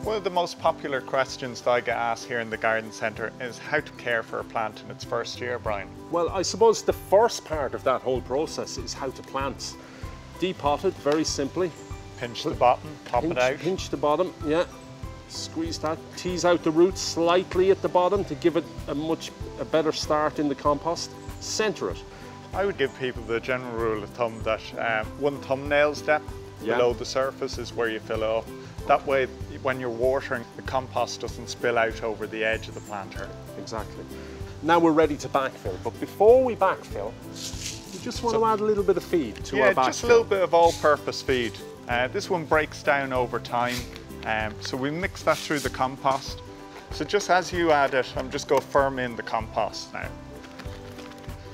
One of the most popular questions that I get asked here in the garden centre is how to care for a plant in its first year, Brian. Well, I suppose the first part of that whole process is how to plant. Depot it very simply. Pinch the bottom, pop it out. Pinch the bottom, yeah. Squeeze that, tease out the roots slightly at the bottom to give it a better start in the compost. Centre it. I would give people the general rule of thumb that 1 thumbnail's depth below the surface is where you fill it up. That way, when you're watering, the compost doesn't spill out over the edge of the planter. Exactly. Now we're ready to backfill, but before we backfill, we just want to add a little bit of feed to our backfill. Yeah, just a little bit of all-purpose feed. This one breaks down over time, so we mix that through the compost. So just as you add it, I'm just going to firm in the compost now.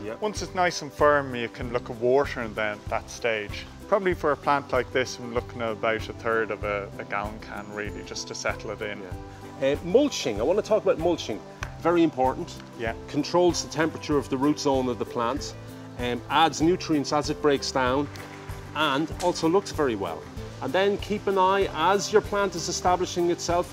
Yep. Once it's nice and firm, you can look at watering then at that stage. Probably for a plant like this, I'm looking at about 1/3 of a gallon can really, just to settle it in. Yeah. Mulching, I want to talk about mulching. Very important. Yeah. Controls the temperature of the root zone of the plant, adds nutrients as it breaks down, and also looks very well. And then keep an eye as your plant is establishing itself.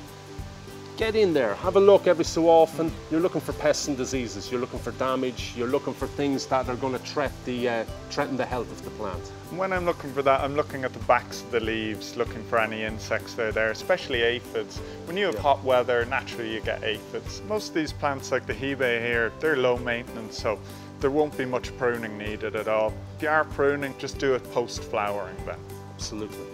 Get in there, have a look every so often. You're looking for pests and diseases, you're looking for damage, you're looking for things that are going to threaten the health of the plant. When I'm looking for that, I'm looking at the backs of the leaves, looking for any insects that are there, especially aphids. When you have hot weather, naturally you get aphids. Most of these plants, like the hebe here, they're low maintenance, so there won't be much pruning needed at all. If you are pruning, just do it post-flowering then. Absolutely.